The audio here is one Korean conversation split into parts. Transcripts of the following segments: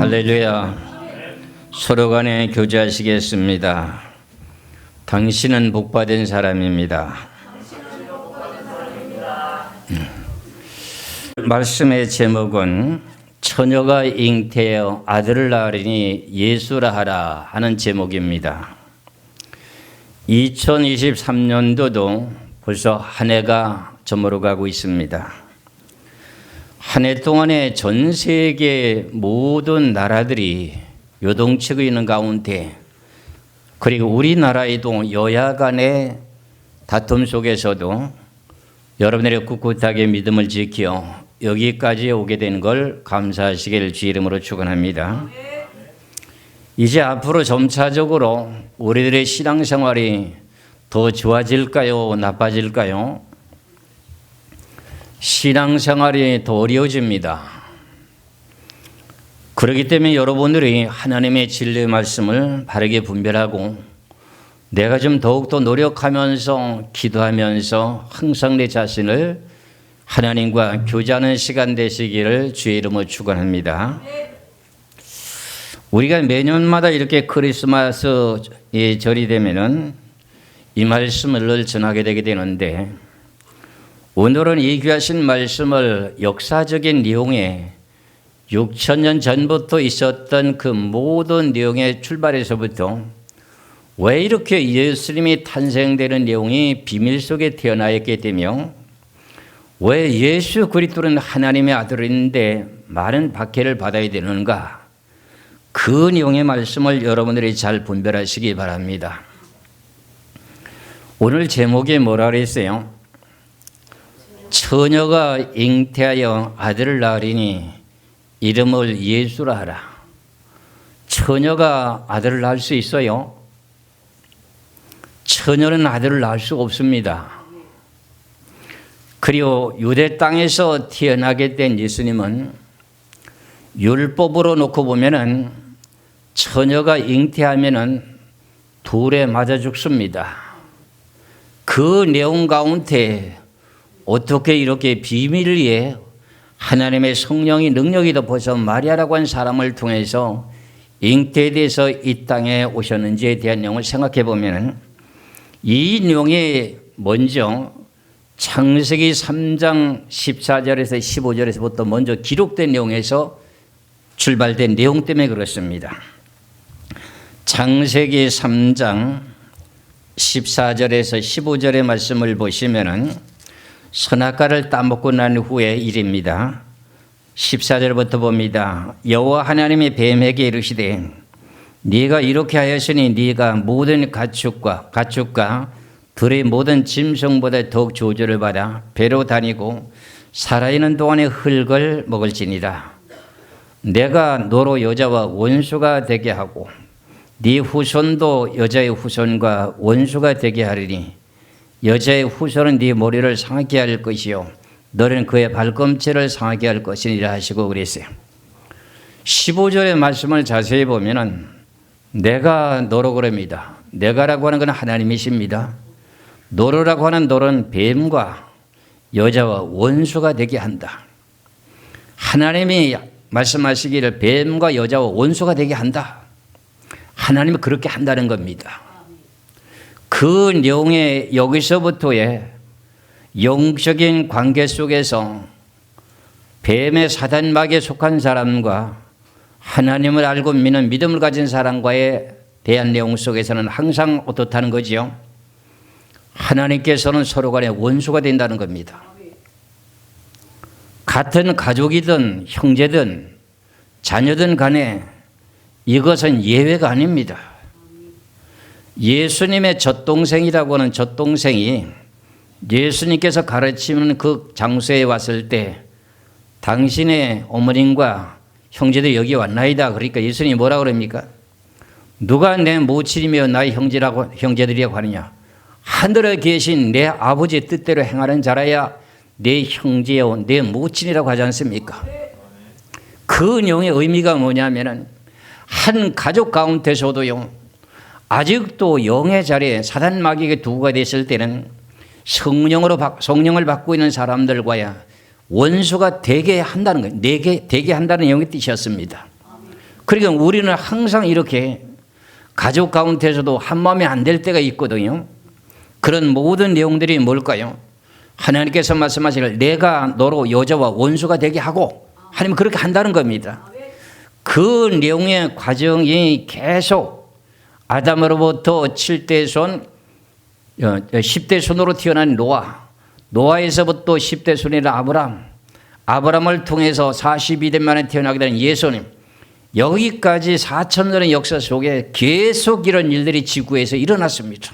할렐루야. 서로 간에 교제하시겠습니다. 당신은 복받은 사람입니다. 말씀의 제목은 처녀가 잉태하여 아들을 낳으리니 예수라 하라 하는 제목입니다. 2023년도도 벌써 한 해가 저물어가고 있습니다. 한 해 동안에 전 세계 모든 나라들이 요동치고 있는 가운데, 그리고 우리나라에도 여야 간의 다툼 속에서도 여러분들의 꿋꿋하게 믿음을 지켜 여기까지 오게 된 걸 감사하시길 주 이름으로 축원합니다. 이제 앞으로 점차적으로 우리들의 신앙생활이 더 좋아질까요? 나빠질까요? 신앙생활이 더 어려워집니다. 그렇기 때문에 여러분들이 하나님의 진리의 말씀을 바르게 분별하고 내가 좀 더욱더 노력하면서 기도하면서 항상 내 자신을 하나님과 교제하는 시간 되시기를 주의 이름으로 축원합니다. 우리가 매년마다 이렇게 크리스마스 절이 되면은 이 말씀을 늘 전하게 되게 되는데, 오늘은 이 귀하신 말씀을 역사적인 내용에 6,000년 전부터 있었던 그 모든 내용의 출발에서부터 왜 이렇게 예수님이 탄생되는 내용이 비밀 속에 태어나 있게 되며, 왜 예수 그리스도는 하나님의 아들인데 많은 박해를 받아야 되는가, 그 내용의 말씀을 여러분들이 잘 분별하시기 바랍니다. 오늘 제목이 뭐라 그랬어요? 처녀가 잉태하여 아들을 낳으리니 이름을 예수라 하라. 처녀가 아들을 낳을 수 있어요? 처녀는 아들을 낳을 수가 없습니다. 그리고 유대 땅에서 태어나게 된 예수님은 율법으로 놓고 보면은 처녀가 잉태하면은 돌에 맞아 죽습니다. 그 내용 가운데 어떻게 이렇게 비밀리에 하나님의 성령이 능력이 덮어서 마리아라고 한 사람을 통해서 잉태돼서 이 땅에 오셨는지에 대한 내용을 생각해 보면, 이 내용이 먼저 창세기 3장 14절에서 15절에서부터 먼저 기록된 내용에서 출발된 내용 때문에 그렇습니다. 창세기 3장 14절에서 15절의 말씀을 보시면은 선악과를 따먹고 난 후의 일입니다. 14절부터 봅니다. 여호와 하나님이 뱀에게 이르시되 네가 이렇게 하였으니 네가 모든 가축과 들의 모든 짐승보다 더욱 저주를 받아 배로 다니고 살아있는 동안에 흙을 먹을지니라. 내가 너로 여자와 원수가 되게 하고 네 후손도 여자의 후손과 원수가 되게 하리니 여자의 후손은 네 머리를 상하게 할 것이요 너는 그의 발꿈치를 상하게 할 것이니라 하시고 그랬어요. 15절의 말씀을 자세히 보면은 내가 너로 그럽니다. 내가라고 하는 건 하나님이십니다. 너로라고 하는 너는 뱀과 여자와 원수가 되게 한다. 하나님이 말씀하시기를 뱀과 여자와 원수가 되게 한다. 하나님이 그렇게 한다는 겁니다. 그 내용의 여기서부터의 영적인 관계 속에서 뱀의 사단막에 속한 사람과 하나님을 알고 믿는 믿음을 가진 사람과의 대한 내용 속에서는 항상 어떻다는 거지요? 하나님께서는 서로 간에 원수가 된다는 겁니다. 같은 가족이든 형제든 자녀든 간에 이것은 예외가 아닙니다. 예수님의 젖동생이라고 하는 젖동생이 예수님께서 가르치는 그 장소에 왔을 때 당신의 어머님과 형제들이 여기 왔나이다. 그러니까 예수님이 뭐라 그럽니까? 누가 내 모친이며 나의 형제들이라고 하느냐? 하늘에 계신 내 아버지의 뜻대로 행하는 자라야 내 형제요 내 모친이라고 하지 않습니까? 그 내용의 의미가 뭐냐면은 한 가족 가운데서도요, 아직도 영의 자리에 사단 마귀에게 두고가 됐을 때는 성령을 받고 있는 사람들과야 원수가 되게 한다는 거예요. 되게 한다는 영의 뜻이었습니다. 그러니까 우리는 항상 이렇게 가족 가운데서도 한마음이 안 될 때가 있거든요. 그런 모든 내용들이 뭘까요? 하나님께서 말씀하시길 내가 너로 여자와 원수가 되게 하고 하나님은 그렇게 한다는 겁니다. 그 내용의 과정이 계속 아담으로부터 7대 손, 10대 손으로 태어난 노아, 노아에서부터 10대 손이라 아브람을 통해서 42대 만에 태어나게 된 예수님, 여기까지 4,000년의 역사 속에 계속 이런 일들이 지구에서 일어났습니다.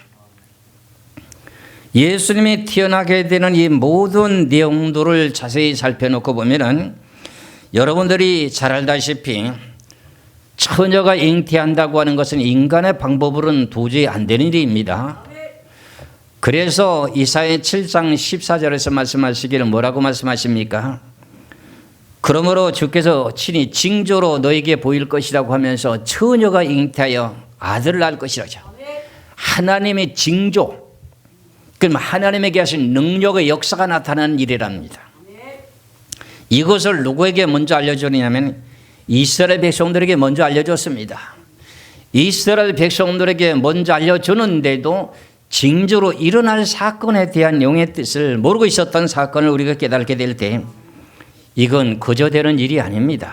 예수님이 태어나게 되는 이 모든 내용들을 자세히 살펴놓고 보면은 여러분들이 잘 알다시피 처녀가 잉태한다고 하는 것은 인간의 방법으로는 도저히 안 되는 일입니다. 그래서 이사야 7장 14절에서 말씀하시기를 뭐라고 말씀하십니까? 그러므로 주께서 친히 징조로 너에게 보일 것이라고 하면서 처녀가 잉태하여 아들을 낳을 것이라죠. 하나님의 징조, 그럼 하나님에게 하신 능력의 역사가 나타나는 일이랍니다. 이것을 누구에게 먼저 알려주느냐면 이스라엘 백성들에게 먼저 알려줬습니다. 이스라엘 백성들에게 먼저 알려주는데도 징조로 일어날 사건에 대한 용의 뜻을 모르고 있었던 사건을 우리가 깨닫게 될 때 이건 그저 되는 일이 아닙니다.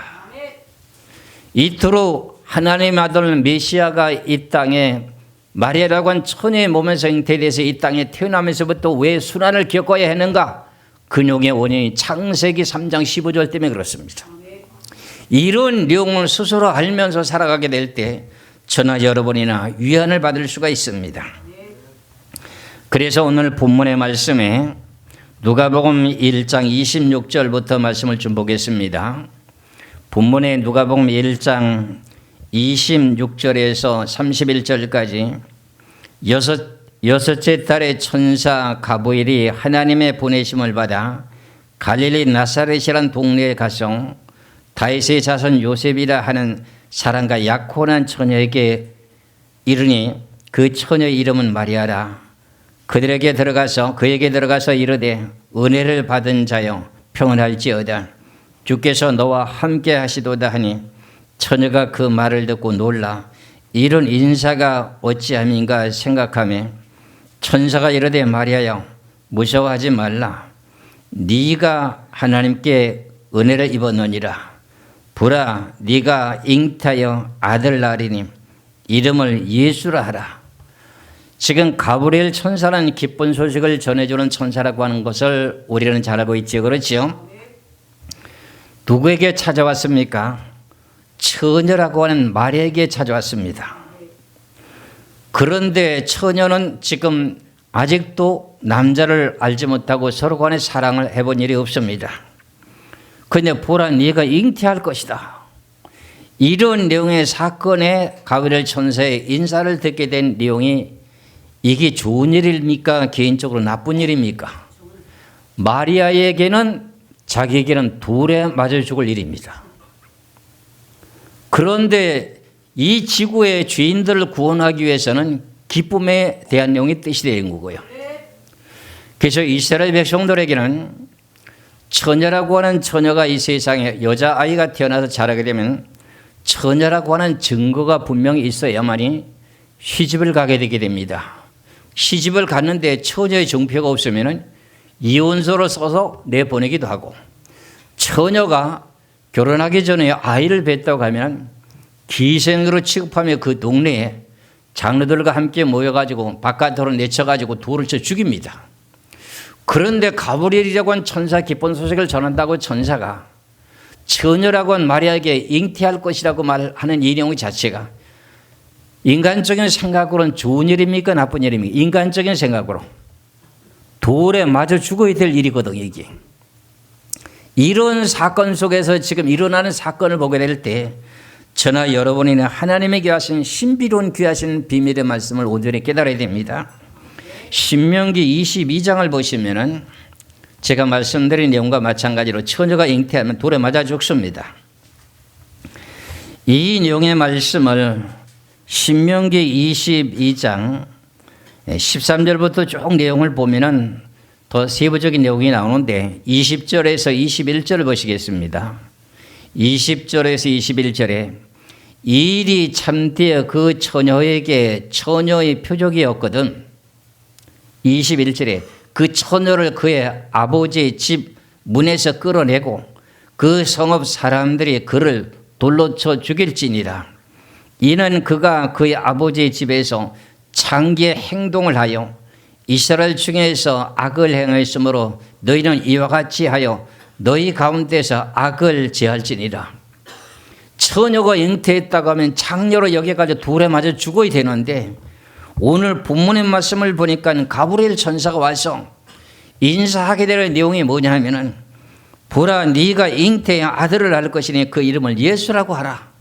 이토록 하나님의 아들 메시아가 이 땅에 마리아라고 한 처녀의 몸에서 잉태돼서 이 땅에 태어나면서부터 왜 순환을 겪어야 했는가? 그 용의 원인이 창세기 3장 15절 때문에 그렇습니다. 이런 내용을 스스로 알면서 살아가게 될 때 저나 여러분이나 위안을 받을 수가 있습니다. 그래서 오늘 본문의 말씀에 누가복음 1장 26절부터 말씀을 좀 보겠습니다. 본문의 누가복음 1장 26절에서 31절까지 여섯째 달에 천사 가브리엘이 하나님의 보내심을 받아 갈릴리 나사렛이란 동네에 가서 다윗의 자손 요셉이라 하는 사람과 약혼한 처녀에게 이르니 그 처녀의 이름은 마리아라. 그에게 들어가서 이르되 은혜를 받은 자여 평안할지어다. 주께서 너와 함께 하시도다 하니 처녀가 그 말을 듣고 놀라 이런 인사가 어찌함인가 생각하며 천사가 이르되 마리아여 무서워하지 말라. 네가 하나님께 은혜를 입었느니라. 보라 네가 잉태하여 아들 낳으리니 이름을 예수라 하라. 지금 가브리엘 천사는 기쁜 소식을 전해주는 천사라고 하는 것을 우리는 잘 알고 있죠. 그렇죠? 누구에게 찾아왔습니까? 처녀라고 하는 마리아에게 찾아왔습니다. 그런데 처녀는 지금 아직도 남자를 알지 못하고 서로 간에 사랑을 해본 일이 없습니다. 그런데 보라 네가 잉태할 것이다. 이런 내용의 사건에 가브리엘 천사의 인사를 듣게 된 내용이 이게 좋은 일입니까? 개인적으로 나쁜 일입니까? 마리아에게는 자기에게는 돌에 맞아 죽을 일입니다. 그런데 이 지구의 죄인들을 구원하기 위해서는 기쁨에 대한 내용이 뜻이 되는 거고요. 그래서 이스라엘 백성들에게는 처녀라고 하는 처녀가 이 세상에 여자아이가 태어나서 자라게 되면 처녀라고 하는 증거가 분명히 있어야만이 시집을 가게 되게 됩니다. 시집을 갔는데 처녀의 증표가 없으면 이혼서를 써서 내보내기도 하고, 처녀가 결혼하기 전에 아이를 뵀다고 하면 기생으로 취급하며 그 동네에 장로들과 함께 모여가지고 바깥으로 내쳐가지고 돌을 쳐 죽입니다. 그런데 가브리엘이라고 한 천사 기쁜 소식을 전한다고 천사가 처녀라고 한 마리아에게 잉태할 것이라고 말하는 이 내용 자체가 인간적인 생각으로는 좋은 일입니까? 나쁜 일입니까? 인간적인 생각으로 돌에 맞아 죽어야 될 일이거든요. 이게 이런 사건 속에서 지금 일어나는 사건을 보게 될 때 저나 여러분이나 하나님에게 하신 신비로운 귀하신 비밀의 말씀을 온전히 깨달아야 됩니다. 신명기 22장을 보시면은 제가 말씀드린 내용과 마찬가지로 처녀가 잉태하면 돌에 맞아 죽습니다. 이 내용의 말씀을 신명기 22장 13절부터 쭉 내용을 보면은 더 세부적인 내용이 나오는데 20절에서 21절을 보시겠습니다. 20절에서 21절에 일이 참되어 그 처녀에게 처녀의 표적이었거든. 21절에 그 처녀를 그의 아버지의 집 문에서 끌어내고 그 성읍 사람들이 그를 돌로 쳐 죽일지니라. 이는 그가 그의 아버지의 집에서 창기의 행동을 하여 이스라엘 중에서 악을 행하였으므로 너희는 이와 같이 하여 너희 가운데서 악을 제할지니라. 처녀가 잉태했다고 하면 장녀로 여기까지 돌에 맞아 죽어야 되는데 오늘 본문의 말씀을 보니까 가브리엘 천사가 와서 인사하게 될 내용이 뭐냐 하면은 보라 네가 잉태의 아들을 낳을 것이니 그 이름을 예수라고 하라.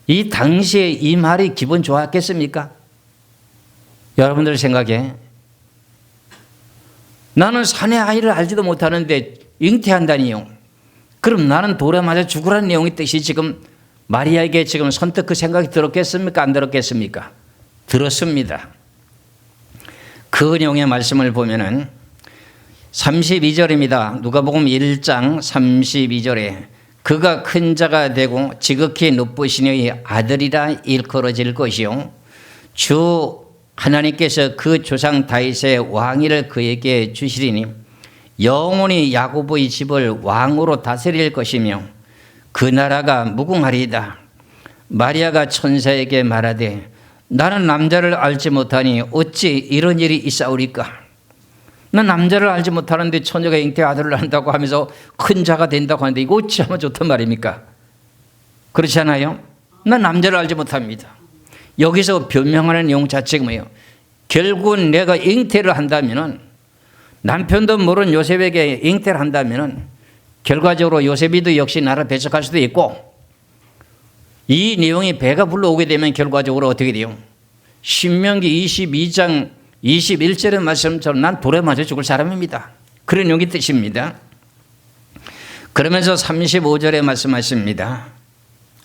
이 당시에 이 말이 기분 좋았겠습니까? 여러분들 생각에 나는 사내 아이를 알지도 못하는데 잉태한다니요. 그럼 나는 돌에 맞아 죽으라는 내용의 뜻이 지금 마리아에게 지금 선뜻 그 생각이 들었겠습니까? 안 들었겠습니까? 들었습니다. 그 내용의 말씀을 보면은 32절입니다. 누가복음 1장 32절에 그가 큰 자가 되고 지극히 높으시니 아들이라 일컬어질 것이요 주 하나님께서 그 조상 다윗의 왕위를 그에게 주시리니 영원히 야곱의 집을 왕으로 다스릴 것이며 그 나라가 무궁하리이다. 마리아가 천사에게 말하되 나는 남자를 알지 못하니 어찌 이런 일이 있사오리까. 난 남자를 알지 못하는데 처녀가 잉태 아들을 낳는다고 하면서 큰 자가 된다고 하는데 이거 어찌하면 좋단 말입니까? 그렇지 않아요? 난 남자를 알지 못합니다. 여기서 변명하는 내용 자체가 뭐예요? 결국은 내가 잉태를 한다면은 남편도 모르는 요셉에게 잉태를 한다면은 결과적으로 요셉이도 역시 나를 배척할 수도 있고 이 내용이 배가 불러오게 되면 결과적으로 어떻게 돼요? 신명기 22장 21절의 말씀처럼 난 돌에 맞아 죽을 사람입니다. 그런 내용의 뜻입니다. 그러면서 35절에 말씀하십니다.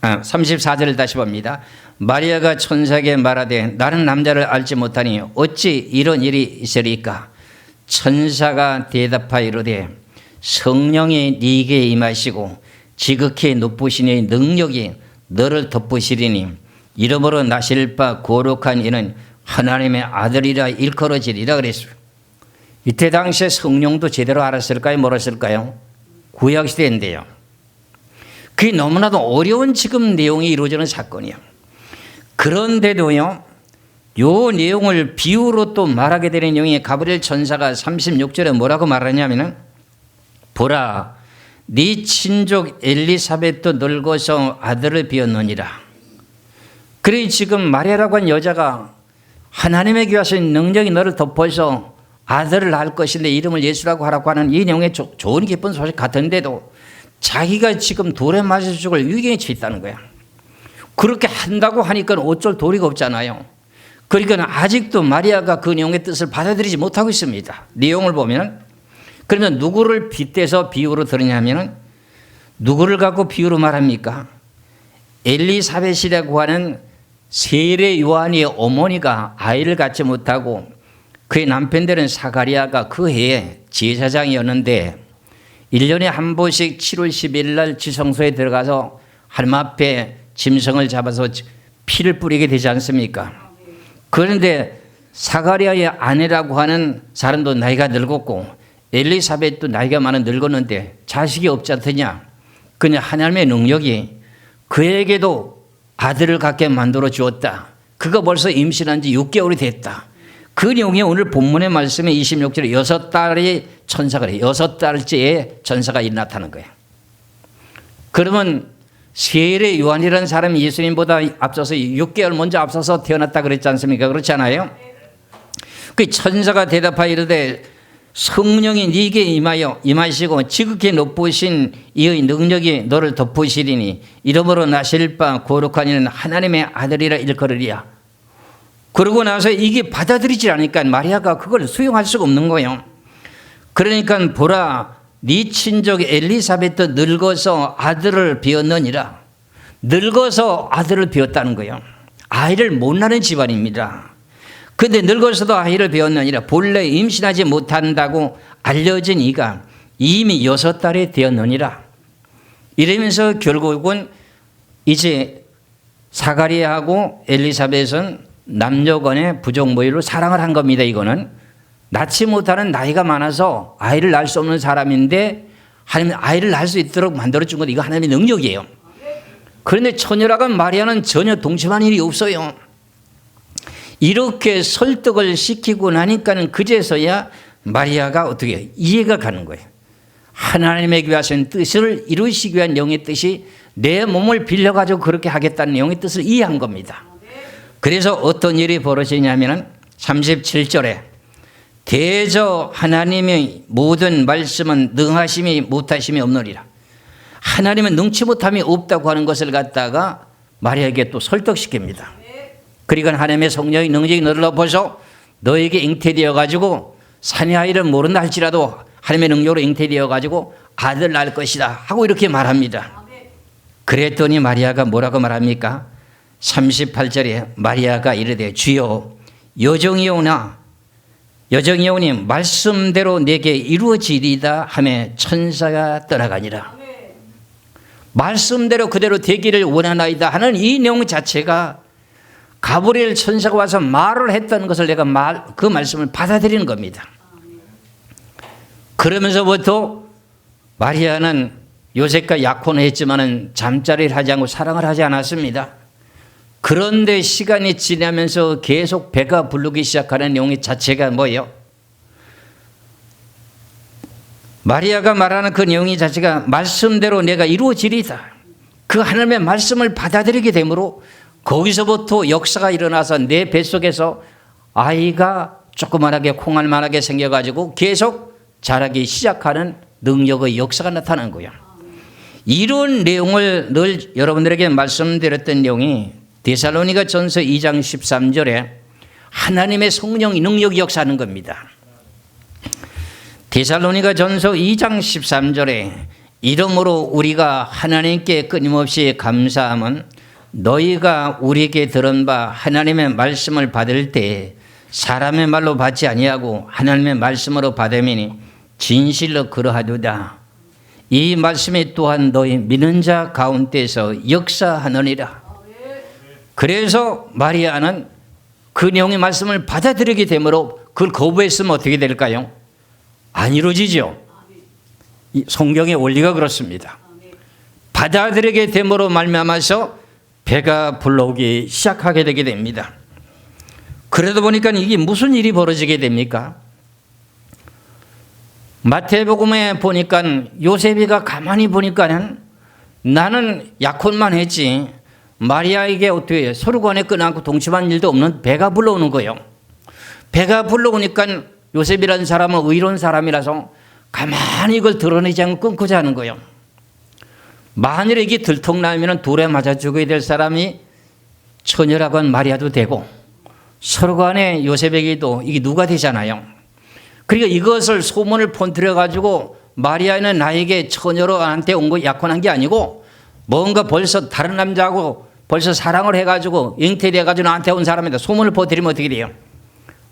34절을 다시 봅니다. 마리아가 천사에게 말하되 나는 남자를 알지 못하니 어찌 이런 일이 있으리까. 천사가 대답하여 이르되 성령이 네게 임하시고 지극히 높으시니 능력이 너를 덮으시리니 이러므로 나실 바 거룩한 이는 하나님의 아들이라 일컬어지리라 그랬어요. 이때 당시에 성령도 제대로 알았을까요? 몰랐을까요? 구약시대인데요. 그게 너무나도 어려운 지금 내용이 이루어지는 사건이에요. 그런데도요, 요 내용을 비유로 또 말하게 되는 내용이 가브리엘 천사가 36절에 뭐라고 말하냐면은 보라, 네 친족 엘리사벳도 늙어서 아들을 비었느니라. 그래 지금 마리아라고 한 여자가 하나님에게 와서 능력이 너를 덮어서 아들을 낳을 것인데 이름을 예수라고 하라고 하는 이 내용에 좋은 기쁜 소식 같은데도 자기가 지금 돌에 맞아 죽을 위기에 처했다는 거야. 그렇게 한다고 하니까 어쩔 도리가 없잖아요. 그러니까 아직도 마리아가 그 내용의 뜻을 받아들이지 못하고 있습니다. 내용을 보면 그러면 누구를 빗대서 비유로 들으냐면 누구를 갖고 비유로 말합니까? 엘리사벳이라고 하는 세례 요한의 어머니가 아이를 갖지 못하고 그의 남편 되는 사가리아가 그 해에 제사장이었는데 1년에 한 번씩 7월 10일 날 지성소에 들어가서 하나님 앞에 짐승을 잡아서 피를 뿌리게 되지 않습니까? 그런데 사가리아의 아내라고 하는 사람도 나이가 늙었고 엘리사벳도 나이가 많아 늙었는데 자식이 없지 않더냐. 그냥 하나님의 능력이 그에게도 아들을 갖게 만들어 주었다. 그가 벌써 임신한 지 6개월이 됐다. 그 내용이 오늘 본문의 말씀에 26절에 6달의 천사가 6달째의 천사가 나타나는 거예요. 그러면 세례 요한이라는 사람이 예수님보다 앞서서 6개월 먼저 앞서서 태어났다 그랬지 않습니까? 그렇지 않아요? 그 천사가 대답하여 이르되 성령이 네게 임하시고 지극히 높으신 이의 능력이 너를 덮으시리니 이러므로 나실 바 거룩한 이는 하나님의 아들이라 일컬으리야. 그러고 나서 이게 받아들이지 않으니까 마리아가 그걸 수용할 수가 없는 거예요. 그러니까 보라, 네 친족 엘리사벳도 늙어서 아들을 비었느니라. 늙어서 아들을 비었다는 거예요. 아이를 못 낳는 집안입니다. 그런데 늙어서도 아이를 비었느니라. 본래 임신하지 못한다고 알려진 이가 이미 6달이 되었느니라. 이러면서 결국은 이제 사가리아하고 엘리사벳은 남녀간의 부족 모의로 사랑을 한 겁니다. 이거는 낳지 못하는 나이가 많아서 아이를 낳을 수 없는 사람인데 하나님이 아이를 낳을 수 있도록 만들어준 것, 이거 하나님의 능력이에요. 그런데 처녀라고 마리아는 전혀 동침한 일이 없어요. 이렇게 설득을 시키고 나니까는 그제서야 마리아가 어떻게 해요? 이해가 가는 거예요. 하나님에게 하신 뜻을 이루시기 위한 영의 뜻이 내 몸을 빌려가지고 그렇게 하겠다는 영의 뜻을 이해한 겁니다. 그래서 어떤 일이 벌어지냐면 37절에 대저 하나님의 모든 말씀은 능하심이 못하심이 없느니라. 하나님은 능치 못함이 없다고 하는 것을 갖다가 마리아에게 또 설득시킵니다. 그러니까 하나님의 성령의 능력이 너를 엎어서 너에게 잉태되어 가지고 사내 아이를 모른다 할지라도 하나님의 능력으로 잉태되어 가지고 아들 낳을 것이다 하고 이렇게 말합니다. 그랬더니 마리아가 뭐라고 말합니까? 38절에 마리아가 이르되 주여 여정이오니 말씀대로 내게 이루어지리다 하며 천사가 떠나가니라. 말씀대로 그대로 되기를 원하나이다 하는 이 내용 자체가 가브리엘 천사가 와서 말을 했다는 것을 내가 그 말씀을 받아들이는 겁니다. 그러면서부터 마리아는 요셉과 약혼을 했지만은 잠자리를 하지 않고 사랑을 하지 않았습니다. 그런데 시간이 지나면서 계속 배가 부르기 시작하는 내용의 자체가 뭐예요? 마리아가 말하는 그 내용의 자체가 말씀대로 내가 이루어지리다. 그 하나님의 말씀을 받아들이게 되므로 거기서부터 역사가 일어나서 내 뱃속에서 아이가 조그만하게 콩알만하게 생겨가지고 계속 자라기 시작하는 능력의 역사가 나타난 거예요. 이런 내용을 늘 여러분들에게 말씀드렸던 내용이 데살로니가 전서 2장 13절에 하나님의 성령의 능력이 역사하는 겁니다. 데살로니가 전서 2장 13절에 이러므로 우리가 하나님께 끊임없이 감사함은 너희가 우리에게 들은 바 하나님의 말씀을 받을 때 사람의 말로 받지 아니하고 하나님의 말씀으로 받음이니 진실로 그러하도다. 이 말씀이 또한 너희 믿는 자 가운데서 역사하느니라. 그래서 마리아는 그 내용의 말씀을 받아들이게 되므로 그걸 거부했으면 어떻게 될까요? 안 이루어지죠. 성경의 원리가 그렇습니다. 받아들이게 됨으로 말미암아서 배가 불러오기 시작하게 되게 됩니다. 그러다 보니까 이게 무슨 일이 벌어지게 됩니까? 마태복음에 보니까 요셉이가 가만히 보니까는 나는 약혼만 했지 마리아에게 어떻게 서로 간에 끊어안고 동침한 일도 없는 배가 불러오는 거예요. 배가 불러오니까 요셉이라는 사람은 의로운 사람이라서 가만히 이걸 드러내지 않고 끊고자 하는 거예요. 만일에 이게 들통나면 돌에 맞아 죽어야 될 사람이 처녀라고 한 마리아도 되고 서로 간에 요셉에게도 이게 누가 되잖아요. 그러니까 이것을 소문을 퍼뜨려 가지고 마리아는 나에게 처녀로 나한테 온 거 약혼한 게 아니고 뭔가 벌써 다른 남자하고 벌써 사랑을 해가지고 잉태돼가지고 나한테 온 사람이다. 소문을 퍼뜨리면 어떻게 돼요?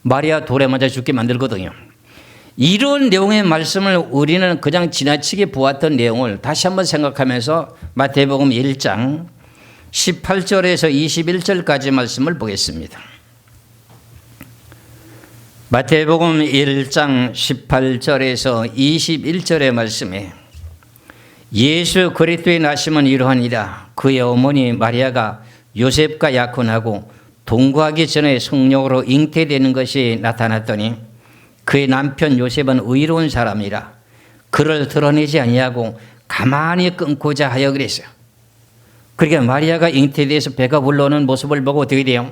마리아 돌에 맞아 죽게 만들거든요. 이런 내용의 말씀을 우리는 그냥 지나치게 보았던 내용을 다시 한번 생각하면서 마태복음 1장 18절에서 21절까지 말씀을 보겠습니다. 마태복음 1장 18절에서 21절의 말씀에 예수 그리스도의 나심은 이러하니라. 그의 어머니 마리아가 요셉과 약혼하고 동거하기 전에 성령으로 잉태되는 것이 나타났더니 그의 남편 요셉은 의로운 사람이라 그를 드러내지 아니하고 가만히 끊고자 하여 그랬어요. 그러니까 마리아가 잉태돼서 배가 불러오는 모습을 보고 어떻게 돼요?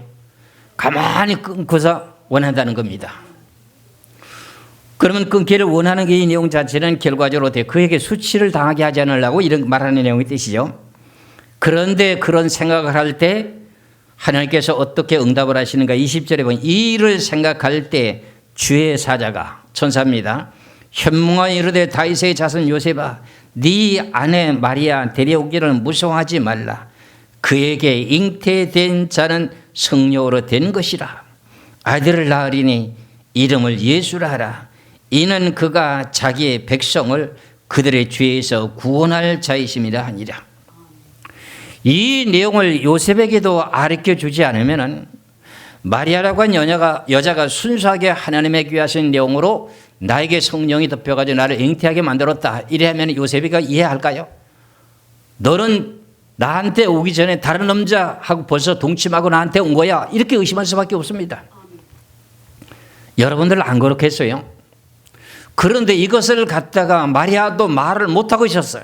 가만히 끊고서 원한다는 겁니다. 그러면 끊기를 원하는 게 이 내용 자체는 결과적으로 그에게 수치를 당하게 하지 않으려고 이런 말하는 내용의 뜻이죠. 그런데 그런 생각을 할 때 하나님께서 어떻게 응답을 하시는가? 20절에 보면 이 일을 생각할 때 주의 사자가 천사입니다. 현몽하여 이르되 다윗의 자손 요셉아 네 아내 마리아 데려오기를 무서워하지 말라. 그에게 잉태된 자는 성령으로 된 것이라. 아들을 낳으리니 이름을 예수라 하라. 이는 그가 자기의 백성을 그들의 죄에서 구원할 자이심이라 하니라. 이 내용을 요셉에게도 가르쳐 주지 않으면은 마리아라고 한 여자가 순수하게 하나님의 귀하신 내용으로 나에게 성령이 덮여가지고 나를 잉태하게 만들었다. 이래하면 요셉이가 이해할까요? 너는 나한테 오기 전에 다른 남자하고 벌써 동침하고 나한테 온 거야. 이렇게 의심할 수밖에 없습니다. 여러분들 안 그렇겠어요? 그런데 이것을 갖다가 마리아도 말을 못하고 있었어요.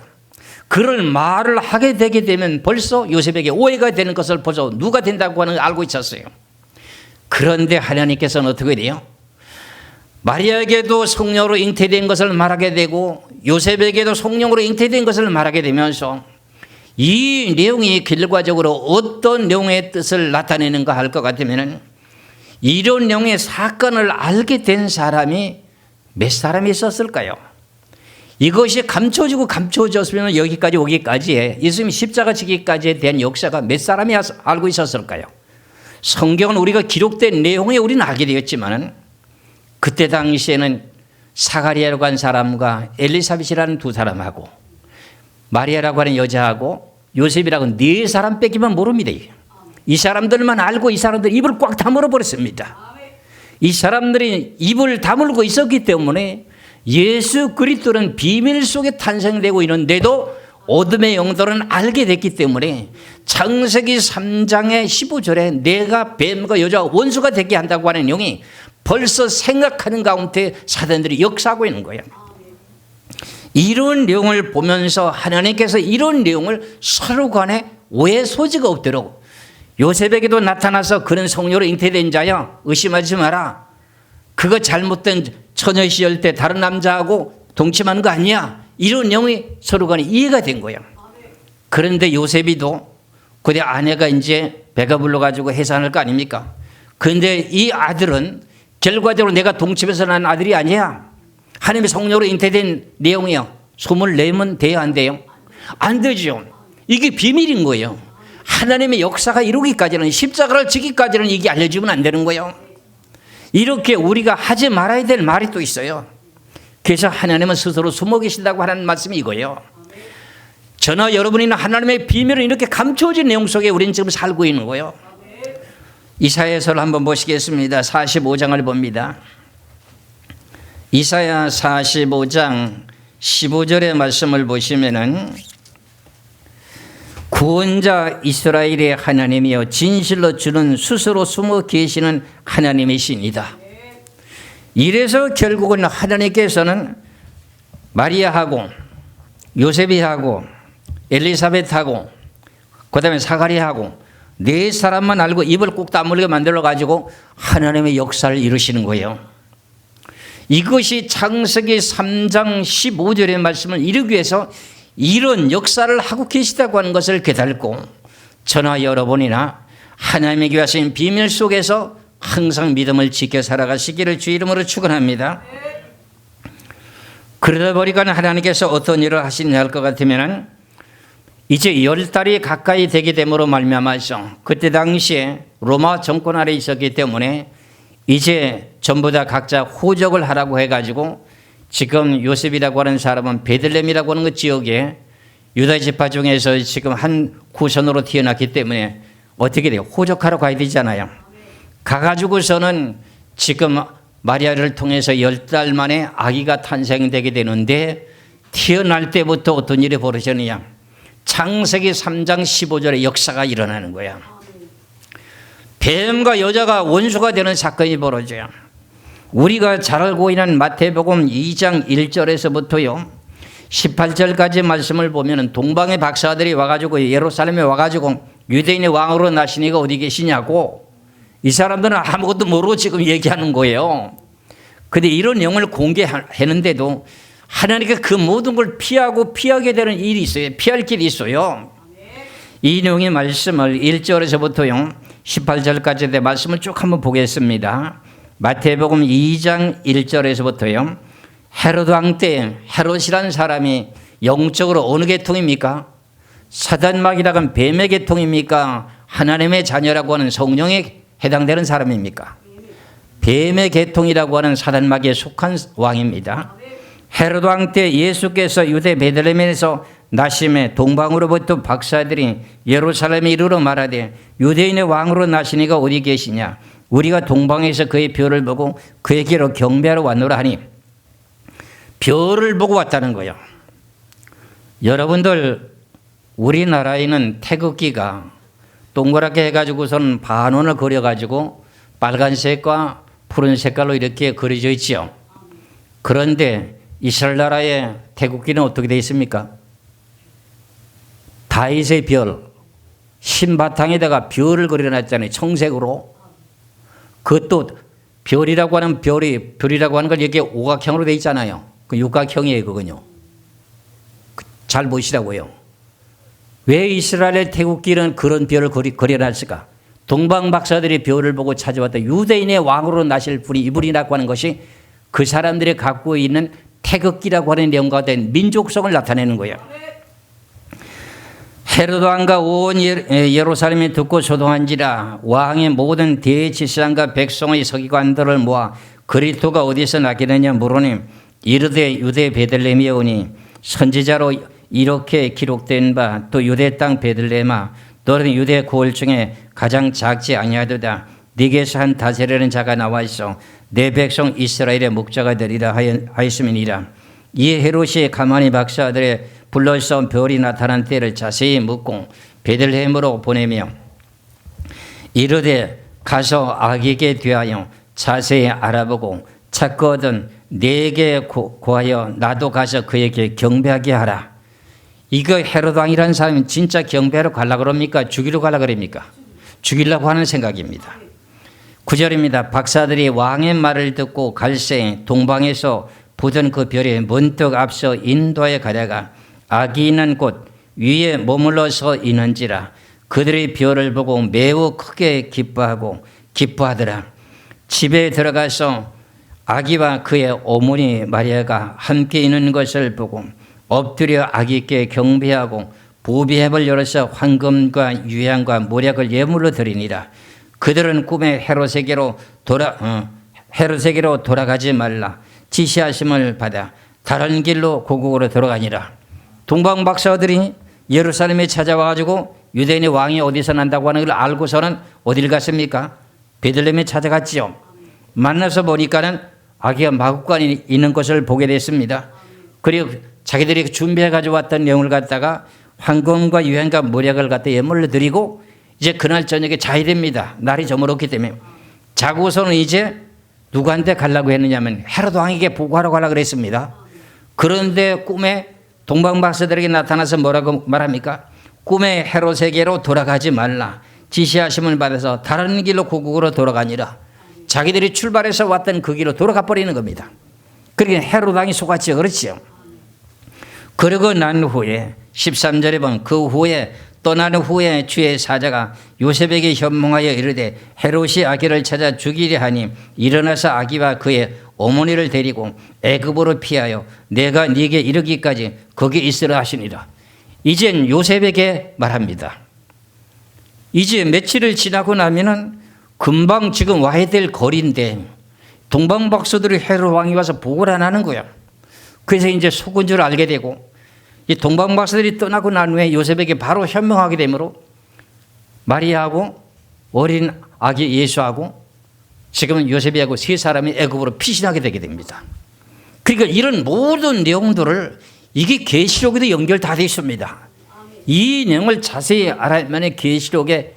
그를 말을 하게 되게 되면 벌써 요셉에게 오해가 되는 것을 벌써 누가 된다고 하는 걸 알고 있었어요. 그런데 하나님께서는 어떻게 돼요? 마리아에게도 성령으로 잉태된 것을 말하게 되고 요셉에게도 성령으로 잉태된 것을 말하게 되면서 이 내용이 결과적으로 어떤 내용의 뜻을 나타내는가 할 것 같으면 이런 내용의 사건을 알게 된 사람이 몇 사람이 있었을까요? 이것이 감춰졌으면 여기까지 오기까지에 예수님 십자가 지기까지에 대한 역사가 몇 사람이 알고 있었을까요? 성경은 우리가 기록된 내용에 우리는 알게 되었지만 그때 당시에는 사가리아라고 하는 사람과 엘리사벳이라는 두 사람하고 마리아라고 하는 여자하고 요셉이라고 네 사람 뺏기만 모릅니다. 이 사람들만 알고 이 사람들 입을 꽉 다물어 버렸습니다. 이 사람들이 입을 다물고 있었기 때문에 예수 그리스도는 비밀 속에 탄생되고 있는데도 어둠의 영들은 알게 됐기 때문에 창세기 3장의 15절에 내가 뱀과 여자가 원수가 되게 한다고 하는 내용이 벌써 생각하는 가운데 사단들이 역사하고 있는 거예요. 이런 내용을 보면서 하나님께서 이런 내용을 서로 간에 오해 소지가 없도록 요셉에게도 나타나서 그는 성령으로 잉태된 자야 의심하지 마라. 그거 잘못된 처녀 시절 때 다른 남자하고 동침하는 거 아니야. 이런 내용이 서로 간에 이해가 된 거예요. 그런데 요셉이도 그때 아내가 이제 배가 불러가지고 해산할 거 아닙니까? 그런데 이 아들은 결과적으로 내가 동침해서 난 아들이 아니야. 하나님의 성령으로 잉태된 내용이요. 소문을 내면 돼요, 안 돼요? 안 되죠. 이게 비밀인 거예요. 하나님의 역사가 이루기까지는 십자가를 지기까지는 이게 알려지면 안 되는 거예요. 이렇게 우리가 하지 말아야 될 말이 또 있어요. 그래서 하나님은 스스로 숨어 계신다고 하는 말씀이 이거예요. 저나 여러분이나 하나님의 비밀은 이렇게 감춰진 내용 속에 우리는 지금 살고 있는 거예요. 이사야서를 한번 보시겠습니다. 45장을 봅니다. 이사야 45장 15절의 말씀을 보시면은 구원자 이스라엘의 하나님이여 진실로 주는 스스로 숨어 계시는 하나님이십니다. 이래서 결국은 하나님께서는 마리아하고 요셉이하고 엘리사벳하고 그다음에 사가리아하고 네 사람만 알고 입을 꼭 다물게 만들어 가지고 하나님의 역사를 이루시는 거예요. 이것이 창세기 3장 15절의 말씀을 이루기 위해서 이런 역사를 하고 계시다고 하는 것을 깨닫고 저나 여러분이나 하나님의 귀하신 비밀 속에서 항상 믿음을 지켜 살아가시기를 주 이름으로 축원합니다. 그러다 보니까 하나님께서 어떤 일을 하시냐 할 것 같으면 이제 10달이 가까이 되게 됨으로 말미암아서 그때 당시에 로마 정권 아래 있었기 때문에 이제 전부 다 각자 호적을 하라고 해가지고 지금 요셉이라고 하는 사람은 베들레헴이라고 하는 그 지역에 유다 지파 중에서 지금 한 후손으로 태어났기 때문에 어떻게 돼요? 호적하러 가야 되잖아요. 가가지고서는 지금 마리아를 통해서 10달 만에 아기가 탄생되게 되는데 태어날 때부터 어떤 일이 벌어졌느냐. 창세기 3장 15절에 역사가 일어나는 거야. 뱀과 여자가 원수가 되는 사건이 벌어져요. 우리가 잘 알고 있는 마태복음 2장 1절에서부터요 18절까지 말씀을 보면 동방의 박사들이 와가지고 예루살렘에 와가지고 유대인의 왕으로 나신 이가 어디 계시냐고 이 사람들은 아무것도 모르고 지금 얘기하는 거예요. 그런데 이런 내용을 공개했는데도 하나님께 그 모든 걸 피하게 되는 일이 있어요. 피할 길이 있어요. 이 내용의 말씀을 1절에서부터요 18절까지의 말씀을 쭉 한번 보겠습니다. 마태복음 2장 1절에서부터요. 헤롯 왕 때 헤롯이라는 사람이 영적으로 어느 계통입니까? 사단마귀라고 하는 뱀의 계통입니까? 하나님의 자녀라고 하는 성령에 해당되는 사람입니까? 뱀의 계통이라고 하는 사단마귀에 속한 왕입니다. 헤롯 왕 때 예수께서 유대 베들레헴에서 나심에 동방으로부터 박사들이 예루살렘에 이르러 말하되 유대인의 왕으로 나시니가 어디 계시냐? 우리가 동방에서 그의 별을 보고 그에게로 경배하러 왔노라 하니, 별을 보고 왔다는 거예요. 여러분들, 우리나라에는 태극기가 동그랗게 해가지고선 반원을 그려가지고 빨간색과 푸른 색깔로 이렇게 그려져 있지요. 그런데 이스라엘 나라의 태극기는 어떻게 되어 있습니까? 다윗의 별, 신바탕에다가 별을 그려놨잖아요. 청색으로. 그것도 별이라고 하는 별이라고 하는 건 이렇게 오각형으로 되어 있잖아요. 그 육각형이에요, 그건요. 잘 보시라고요. 왜 이스라엘의 태국기는 그런 별을 그려놨을까? 동방 박사들이 별을 보고 찾아왔다. 유대인의 왕으로 나실 분이 이분이라고 하는 것이 그 사람들이 갖고 있는 태극기라고 하는 내용과 된 민족성을 나타내는 거예요. 헤로드 왕과 온 예루살렘이 듣고 소동한지라 왕의 모든 대지사장과 백성의 서기관들을 모아 그리스도가 어디서 나겠느냐 물으니 이르되 유대 베들레헴에 오니 선지자로 이렇게 기록된 바 또 유대 땅 베들레헴아 너는 유대 고을 중에 가장 작지 아니하도다. 네게서 한 다스리는 자가 나와 있어 내 백성 이스라엘의 목자가 되리라 하였음이니라. 이에 헤롯이 가만히 박사들의 불러서 별이 나타난 때를 자세히 묻고 베들레헴으로 보내며 이르되 가서 아기에게 대하여 자세히 알아보고 찾거든 내게 고하여 나도 가서 그에게 경배하게 하라. 이거 헤롯 왕이라는 사람이 진짜 경배하러 가려고 그럽니까? 죽이러 가려고 그럽니까? 죽이려고 하는 생각입니다. 9절입니다. 박사들이 왕의 말을 듣고 갈새 동방에서 보던 그 별이 문득 앞서 인도에 가다가 아기 있는 곳 위에 머물러서 있는지라 그들이 별을 보고 매우 크게 기뻐하더라. 집에 들어가서 아기와 그의 어머니 마리아가 함께 있는 것을 보고 엎드려 아기께 경배하고 부비앱을 열어서 황금과 유향과 모략을 예물로 드리니라. 그들은 꿈에 헤롯에게로 돌아가지 말라 지시하심을 받아 다른 길로 고국으로 들어가니라. 동방 박사들이 예루살렘에 찾아와가지고 유대인의 왕이 어디서 난다고 하는 걸 알고서는 어디를 갔습니까? 베들레헴에 찾아갔지요. 만나서 보니까는 아기가 마구간에 있는 것을 보게 됐습니다. 그리고 자기들이 준비해 가지고 왔던 내용을 갖다가 황금과 유향과 모략을 갖다 예물로 드리고 이제 그날 저녁에 자야 됩니다. 날이 저물었기 때문에. 자고서는 이제 누구한테 가려고 했느냐면 헤롯 왕에게 보고하러 가려고 그랬습니다. 그런데 꿈에 동방 박사들에게 나타나서 뭐라고 말합니까? 꿈에 헤롯에게로 돌아가지 말라 지시하심을 받아서 다른 길로 고국으로 돌아가니라. 자기들이 출발해서 왔던 그 길로 돌아가 버리는 겁니다. 그러니까 헤롯 왕이 속았죠. 그렇죠. 그러고 난 후에 13절에 보면 그 후에 떠나는 후에 주의 사자가 요셉에게 현몽하여 이르되 헤롯이 아기를 찾아 죽이려 하니 일어나서 아기와 그의 어머니를 데리고 애굽으로 피하여 내가 네게 이르기까지 거기 있으라 하시니라. 이젠 요셉에게 말합니다. 이제 며칠을 지나고 나면은 금방 지금 와야 될 거리인데 동방 박사들이 헤롯 왕이 와서 보고를 안 하는 거야. 그래서 이제 속은 줄 알게 되고 이 동방 박사들이 떠나고 난 후에 요셉에게 바로 현명하게 되므로 마리아하고 어린 아기 예수하고 지금은 요셉이하고 세 사람이 애굽으로 피신하게 되게 됩니다. 그러니까 이런 모든 내용들을 이게 계시록에도 연결 다 되어 있습니다. 이 내용을 자세히 알아야만 계시록에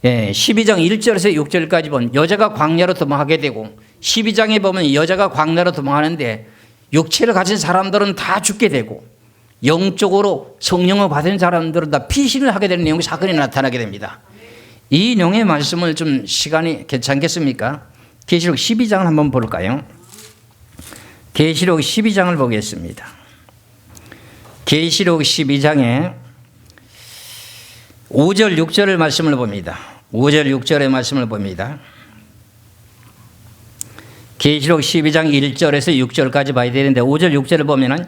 12장 1절에서 6절까지 보면 여자가 광야로 도망하게 되고 12장에 보면 여자가 광야로 도망하는데 육체를 가진 사람들은 다 죽게 되고 영적으로 성령을 받은 사람들은 다 피신을 하게 되는 내용의 사건이 나타나게 됩니다. 이 내용의 말씀을 좀 시간이 괜찮겠습니까? 계시록 12장을 한번 볼까요? 계시록 12장을 보겠습니다. 계시록 12장에 5절 6절의 말씀을 봅니다. 5절 6절의 말씀을 봅니다. 계시록 12장 1절에서 6절까지 봐야 되는데 5절 6절을 보면은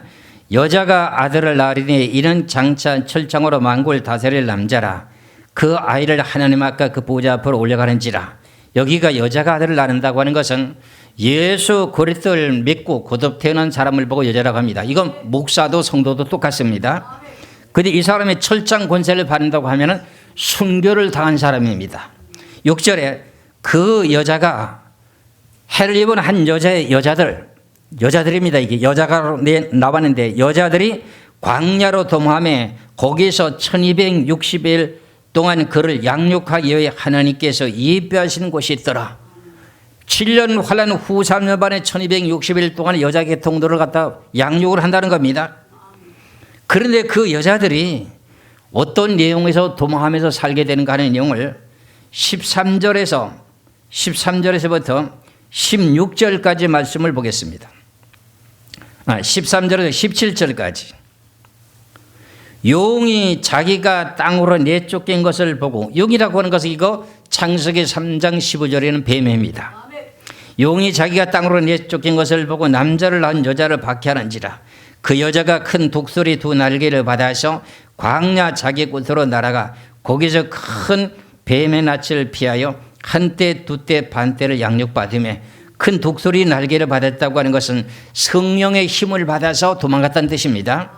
여자가 아들을 낳으리니 이는 장차 철장으로 만국을 다스릴 남자라 그 아이를 하나님 앞과 그 보좌 앞으로 올려가는지라. 여기가 여자가 아들을 낳는다고 하는 것은 예수 그리스도를 믿고 거듭 태어난 사람을 보고 여자라고 합니다. 이건 목사도 성도도 똑같습니다. 근데 이 사람이 철장 권세를 받는다고 하면은 순교를 당한 사람입니다. 6절에 그 여자가 해를 입은 한 여자들입니다. 이게 여자가 나왔는데 여자들이 광야로 도모함에 거기서 1260일 동안 그를 양육하기 위해 하나님께서 예비하신 곳이 있더라. 7년 환란 후 3년 반에 1260일 동안 여자 계통들을 갖다 양육을 한다는 겁니다. 그런데 그 여자들이 어떤 내용에서 도모하면서 살게 되는가 하는 내용을 13절에서부터 16절까지 말씀을 보겠습니다. 13절에서 17절까지. 용이 자기가 땅으로 내쫓긴 것을 보고, 용이라고 하는 것은 이거 창세기 3장 15절에는 뱀입니다. 용이 자기가 땅으로 내쫓긴 것을 보고 남자를 낳은 여자를 박해하는지라. 그 여자가 큰 독수리 두 날개를 받아서 광야 자기 곳으로 날아가 거기서 큰 뱀의 낯을 피하여 한때 두때 반때를 양육받으며, 큰 독수리 날개를 받았다고 하는 것은 성령의 힘을 받아서 도망갔다는 뜻입니다.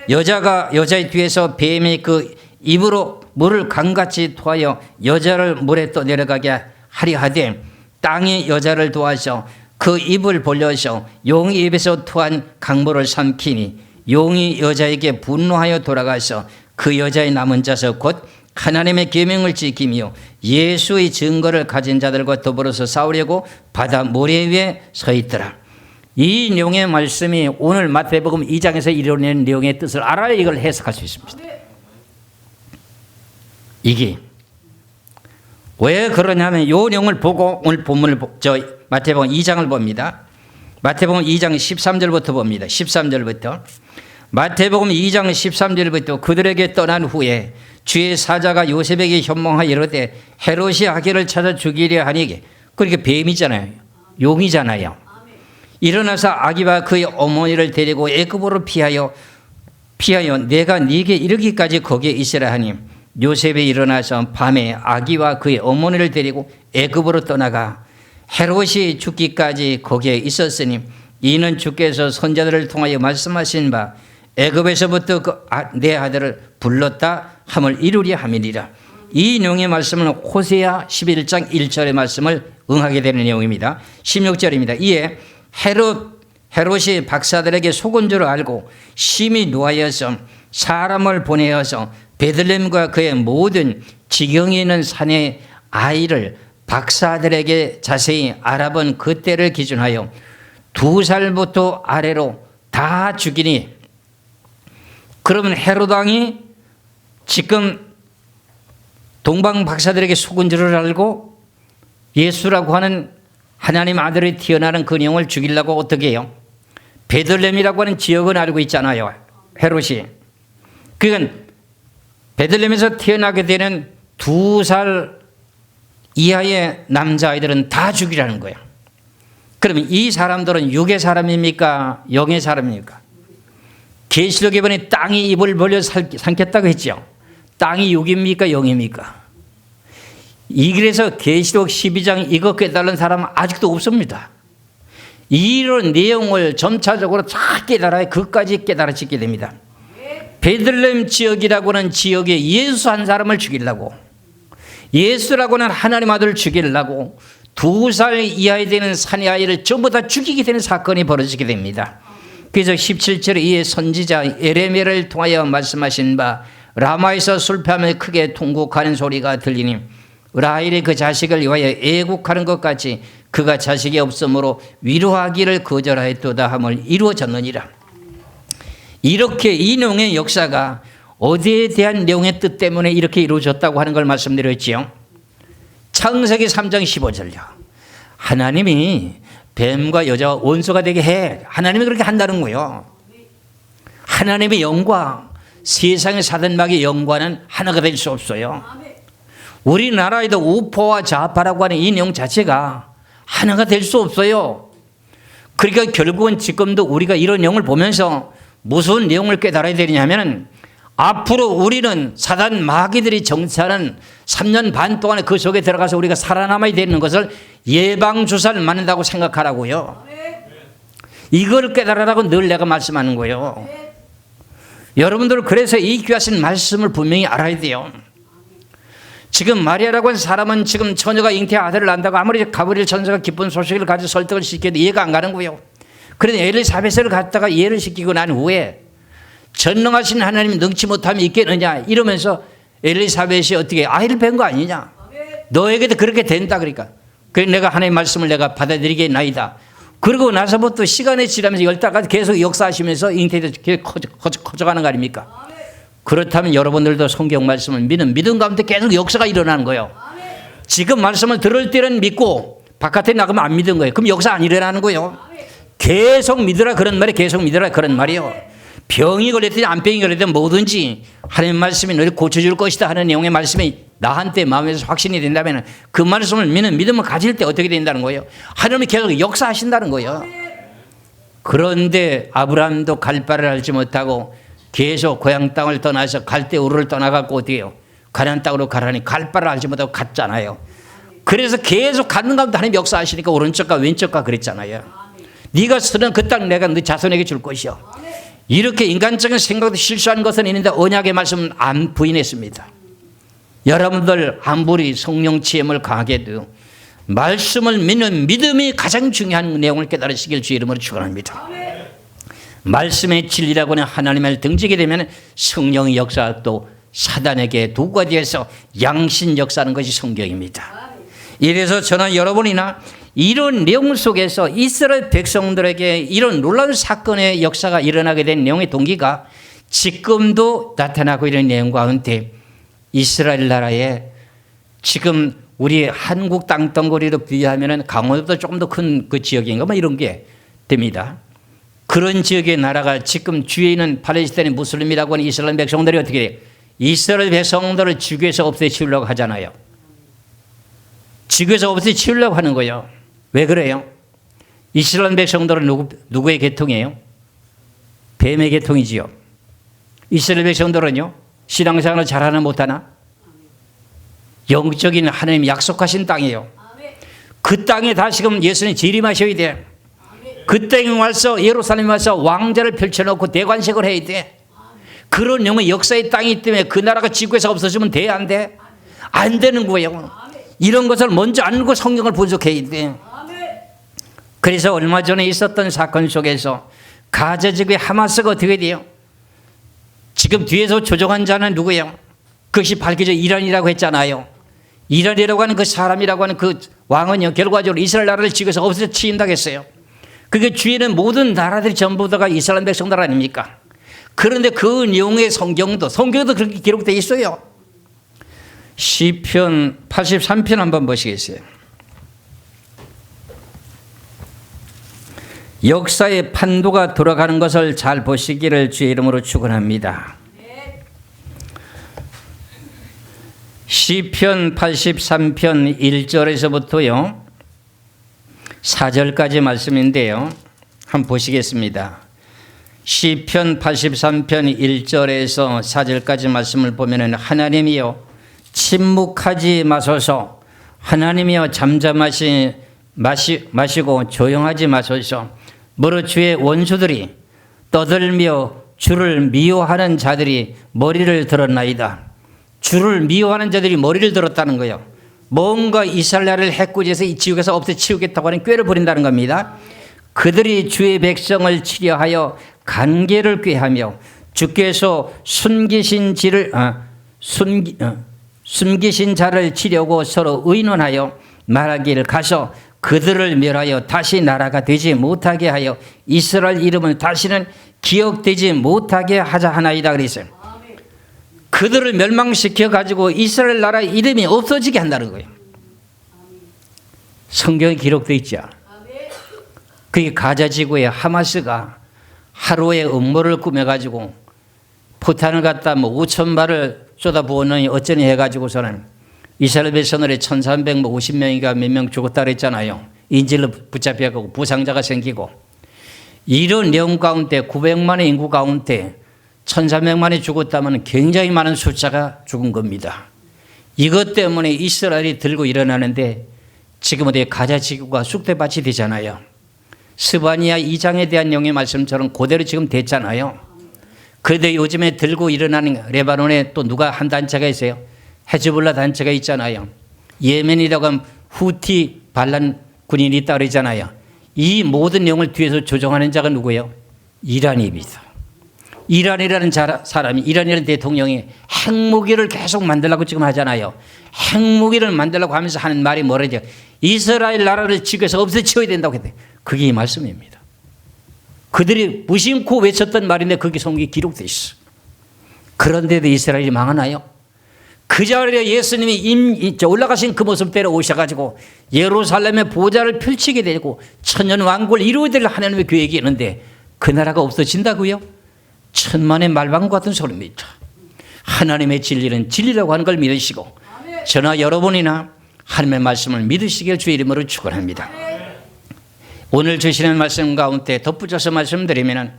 여자의 뒤에서 뱀의 그 입으로 물을 강같이 토하여 여자를 물에 떠내려가게 하려 하되, 땅이 여자를 도와서 그 입을 벌려서 용의 입에서 토한 강물을 삼키니, 용이 여자에게 분노하여 돌아가서 그 여자의 남은 자서 곧 하나님의 계명을 지키며 예수의 증거를 가진 자들과 더불어서 싸우려고 바다 모래 위에 서 있더라. 이 내용의 말씀이 오늘 마태복음 2장에서 이루어낸 내용의 뜻을 알아야 이걸 해석할 수 있습니다. 이게 왜 그러냐면 이 내용을 보고 오늘 본문을 마태복음 2장을 봅니다. 마태복음 2장 13절부터 봅니다. 13절부터. 마태복음 2장 13절부터 그들에게 떠난 후에 주의 사자가 요셉에게 현몽하여 이르되 헤롯이 아기를 찾아 죽이려 하니, 그러니까 뱀이잖아요. 용이잖아요. 일어나서 아기와 그의 어머니를 데리고 애굽으로 피하여 내가 네게 이르기까지 거기에 있으라 하니, 요셉이 일어나서 밤에 아기와 그의 어머니를 데리고 애굽으로 떠나가 헤롯이 죽기까지 거기에 있었으니, 이는 주께서 선자들을 통하여 말씀하신 바 애굽에서부터 내 아들을 불렀다 함을 이루리 함이니라. 이 내용의 말씀은 호세아 11장 1절의 말씀을 응하게 되는 내용입니다. 16절입니다. 이에 헤롯이 박사들에게 속은 줄 알고 심히 노하여서 사람을 보내어서 베들레헴과 그의 모든 지경에 있는 산의 아이를 박사들에게 자세히 알아본 그때를 기준하여 2살부터 아래로 다 죽이니, 그러면 헤롯 왕이 지금 동방 박사들에게 속은 줄을 알고 예수라고 하는 하나님 아들이 태어나는 그 내용을 죽이려고 어떻게 해요? 베들레헴이라고 하는 지역은 알고 있잖아요. 헤롯이. 그러니까 베들레헴에서 태어나게 되는 2살 이하의 남자아이들은 다 죽이라는 거예요. 그러면 이 사람들은 육의 사람입니까? 영의 사람입니까? 계시록에 보니 땅이 입을 벌려 삼켰다고 했죠. 땅이 육입니까? 영입니까? 그래서 계시록 12장 이거 깨달은 사람은 아직도 없습니다. 이런 내용을 점차적으로 다 깨달아야 그까지 깨달아지게 됩니다. 베들레헴 지역이라고 하는 지역에 예수 한 사람을 죽이려고, 예수라고 하는 하나님 아들을 죽이려고 2살 이하에 되는 산의 아이를 전부 다 죽이게 되는 사건이 벌어지게 됩니다. 그래서 17절에 이에 선지자 예레미야를 통하여 말씀하신 바 라마에서 술패하며 크게 통곡하는 소리가 들리니, 라헬이 그 자식을 위하여 애국하는 것 같이 그가 자식이 없으므로 위로하기를 거절하였도다 함을 이루어졌느니라. 이렇게 이 내용의 역사가 어디에 대한 내용의 뜻 때문에 이렇게 이루어졌다고 하는 걸 말씀드렸지요. 창세기 3장 15절요. 하나님이 뱀과 여자와 원수가 되게 해. 하나님이 그렇게 한다는 거예요. 하나님의 영과 세상의 사단마귀의 영과는 하나가 될 수 없어요. 우리나라에도 우포와 좌파라고 하는 이 내용 자체가 하나가 될 수 없어요. 그러니까 결국은 지금도 우리가 이런 내용을 보면서 무슨 내용을 깨달아야 되냐면, 앞으로 우리는 사단 마귀들이 정치하는 3년 반 동안에 그 속에 들어가서 우리가 살아남아야 되는 것을 예방주사를 맞는다고 생각하라고요. 이걸 깨달으라고 늘 내가 말씀하는 거예요. 여러분들 그래서 이 귀하신 말씀을 분명히 알아야 돼요. 지금 마리아라고 하는 사람은 지금 처녀가 잉태한 아들을 낳는다고 아무리 가브리엘 천사가 기쁜 소식을 가지고 설득을 시켜도 이해가 안 가는 거예요. 그런데 엘리사벳을 갖다가 이해를 시키고 난 후에 전능하신 하나님이 능치 못함이 있겠느냐 이러면서 엘리사벳이 어떻게 아이를 뵌 거 아니냐. 너에게도 그렇게 된다 그러니까. 그래서 내가 하나님의 말씀을 내가 받아들이겠나이다. 그러고 나서부터 시간이 지나면서 10달까지 계속 역사하시면서 잉태도 커져가는 거 아닙니까? 그렇다면 여러분들도 성경 말씀을 믿는 믿음 가운데 계속 역사가 일어나는 거예요. 지금 말씀을 들을 때는 믿고 바깥에 나가면 안 믿은 거예요. 그럼 역사 안 일어나는 거예요. 계속 믿으라 그런 말이 계속 믿으라 그런 말이에요. 병이 걸렸든 안 병이 걸렸든 뭐든지 하나님의 말씀이 너를 고쳐줄 것이다 하는 내용의 말씀이 나한테 마음에서 확신이 된다면 그 말씀을 믿는 믿음을 가질 때 어떻게 된다는 거예요? 하나님이 계속 역사하신다는 거예요. 그런데 아브라함도 갈 바를 알지 못하고 계속 고향 땅을 떠나서 갈대우르를 떠나갖고 어떻게 해요? 가나안 땅으로 가라니 갈 바를 알지 못하고 갔잖아요. 그래서 계속 가는 가운데 하나님 역사하시니까 오른쪽과 왼쪽과 그랬잖아요. 네가 쓰는 그 땅 내가 네 자손에게 줄 것이요. 이렇게 인간적인 생각도 실수한 것은 있는데 언약의 말씀은 안 부인했습니다. 여러분들 아무리 성령 체험을 강하게도 말씀을 믿는 믿음이 가장 중요한 내용을 깨달으시길 주의 이름으로 축원합니다. 말씀의 진리라고 하는 하나님을 등지게 되면 성령의 역사 또 사단에게 도구가 되어서 양신 역사하는 것이 성경입니다. 이래서 저는 여러분이나 이런 내용 속에서 이스라엘 백성들에게 이런 놀라운 사건의 역사가 일어나게 된 내용의 동기가 지금도 나타나고 있는 내용 가운데 이스라엘 나라에 지금 우리 한국 땅덩어리로 비하면 강원도도 조금 더 큰 그 지역인가 뭐 이런 게 됩니다. 그런 지역의 나라가 지금 주위에 있는 팔레스타인의 무슬림이라고 하는 이스라엘 백성들이 어떻게 해요? 이스라엘 백성들을 지구에서 없애치우려고 하잖아요. 지구에서 없애치우려고 하는 거예요. 왜 그래요? 이스라엘 백성들은 누구의 계통이에요? 뱀의 계통이지요. 이스라엘 백성들은요? 신앙생활을 잘하나 못하나? 영적인 하나님 약속하신 땅이에요. 그 땅에 다시금 예수님 재림하셔야 돼. 그 땅에 와서 예루살렘에 와서 왕자를 펼쳐놓고 대관식을 해야 돼. 그런 영의 역사의 땅이기 때문에 그 나라가 지구에서 없어지면 돼? 안 돼? 안 되는 거예요. 이런 것을 먼저 알고 성경을 분석해야 돼. 그래서 얼마 전에 있었던 사건 속에서 가자 지구의 하마스가 어떻게 돼요? 지금 뒤에서 조종한 자는 누구예요? 그것이 밝혀져 이란이라고 했잖아요. 이란이라고 하는 그 사람이라고 하는 그 왕은요, 결과적으로 이스라엘 나라를 지구에서 없애친다고 했어요. 그게 주위에는 모든 나라들이 전부 다가 이스라엘 백성들 아닙니까? 그런데 그 내용의 성경도 그렇게 기록되어 있어요. 시편 83편 한번 보시겠어요? 역사의 판도가 돌아가는 것을 잘 보시기를 주의 이름으로 축원합니다. 시편 83편 1절에서부터요 4절까지 말씀인데요. 한번 보시겠습니다. 시편 83편 1절에서 4절까지 말씀을 보면 하나님이여 침묵하지 마소서, 하나님이여 잠잠하시 마시고 조용하지 마소서. 무릇 주의 원수들이 떠들며 주를 미워하는 자들이 머리를 들었나이다. 주를 미워하는 자들이 머리를 들었다는 거예요. 뭔가 이스라엘을 해코지해서 이 지옥에서 없애치우겠다고 하는 꾀를 부린다는 겁니다. 그들이 주의 백성을 치려하여 간계를 꾀하며 주께서 숨기신 자를 치려고 서로 의논하여 말하기를 가서 그들을 멸하여 다시 나라가 되지 못하게 하여 이스라엘 이름은 다시는 기억되지 못하게 하자 하나이다 그랬어요. 그들을 멸망시켜 가지고 이스라엘 나라의 이름이 없어지게 한다는 거예요. 성경에 기록되어 있죠. 그게 가자 지구의 하마스가 하루에 음모를 꾸며 가지고 포탄을 갖다 5,000발을 쏟아부었느니 어쩌니 해가지고서는 이스라엘 백성들의 1,350명이가 몇 명 죽었다 그랬잖아요. 인질로 붙잡혀가고 부상자가 생기고 이런 내용 가운데 900만의 인구 가운데 1,300만이 죽었다면 굉장히 많은 숫자가 죽은 겁니다. 이것 때문에 이스라엘이 들고 일어나는데 지금 어디 가자 지구가 쑥대밭이 되잖아요. 스바니아 2장에 대한 내용의 말씀처럼 그대로 지금 됐잖아요. 그런데 요즘에 들고 일어나는 레바논에 또 누가 한 단체가 있어요? 헤즈볼라 단체가 있잖아요. 예멘이라고 하면 후티 반란 군인이 있다 그러잖아요. 이 모든 내용을 뒤에서 조정하는 자가 누구예요? 이란입니다. 이란이라는 사람이, 이란이라는 대통령이 핵무기를 계속 만들려고 지금 하잖아요. 핵무기를 만들려고 하면서 하는 말이 뭐라죠? 이스라엘 나라를 지구에서 없애치워야 된다고 했대. 그게 이 말씀입니다. 그들이 무심코 외쳤던 말인데 그게 성경에 기록되어 있어. 그런데도 이스라엘이 망하나요? 그 자리에 예수님이 올라가신 그 모습대로 오셔가지고 예루살렘의 보좌를 펼치게 되고 천년왕국을 이루어야 될 하나님의 계획이 있는데 그 나라가 없어진다고요? 천만의 말방 같은 소리입니다. 하나님의 진리는 진리라고 하는 걸 믿으시고 저나 여러분이나 하나님의 말씀을 믿으시길 주의 이름으로 축원합니다. 오늘 주시는 말씀 가운데 덧붙여서 말씀드리면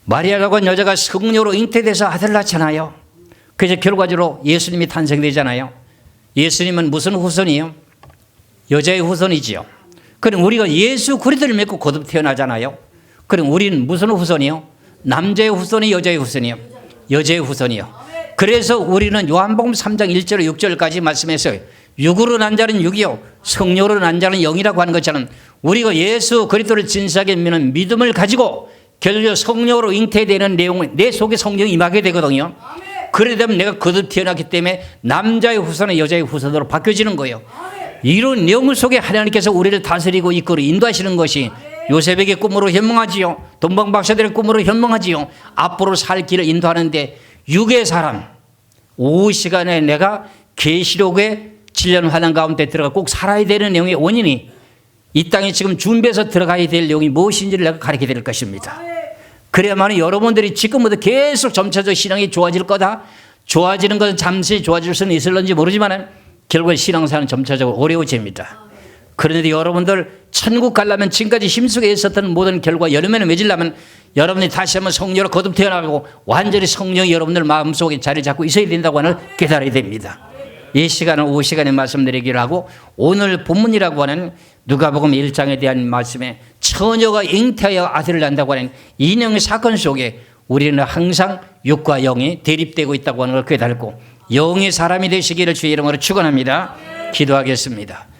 마리아라고 하는 여자가 성녀로 잉태돼서 아들 낳잖아요. 그래서 결과적으로 예수님이 탄생되잖아요. 예수님은 무슨 후손이요? 여자의 후손이지요. 그럼 우리가 예수 그리스도를 믿고 거듭 태어나잖아요. 그럼 우리는 무슨 후손이요? 남자의 후손이 여자의 후손이요? 여자의 후손이요. 그래서 우리는 요한복음 3장 1절 6절까지 말씀했어요. 육으로 난 자는 육이요 성령으로 난 자는 영이라고 하는 것처럼 우리가 예수 그리스도를 진실하게 믿는 믿음을 가지고 결국 성령으로 잉태되는 내용은 내 속에 성령이 임하게 되거든요. 그래 되면 내가 거듭 태어났기 때문에 남자의 후손은 여자의 후손으로 바뀌어지는 거예요. 이런 내용 속에 하나님께서 우리를 다스리고 이끌어 인도하시는 것이 요셉에게 꿈으로 현명하지요. 동방박사들의 꿈으로 현명하지요. 앞으로 살 길을 인도하는데 육의 사람 오후 시간에 내가 계시록의 7년 환난 가운데 들어가 꼭 살아야 되는 내용의 원인이 이 땅에 지금 준비해서 들어가야 될 내용이 무엇인지를 내가 가르치게 될 것입니다. 그래야만 여러분들이 지금부터 계속 점차적으로 신앙이 좋아질 거다. 좋아지는 것은 잠시 좋아질 수는 있을런지 모르지만 결국 신앙생활은 점차적으로 어려워집니다. 그런데 여러분들 천국 가려면 지금까지 힘쓰게 있었던 모든 결과 열매를 맺으려면 여러분이 다시 한번 성령으로 거듭 태어나고 완전히 성령이 여러분들 마음속에 자리 잡고 있어야 된다고 하는 깨달아야 됩니다. 이 시간은 오후 시간에 말씀드리기로 하고 오늘 본문이라고 하는 누가복음 1장에 대한 말씀에 처녀가 잉태하여 아들을 낳는다고 하는 인형 사건 속에 우리는 항상 육과 영이 대립되고 있다고 하는 걸 깨달고 영의 사람이 되시기를 주의 이름으로 축원합니다. 기도하겠습니다.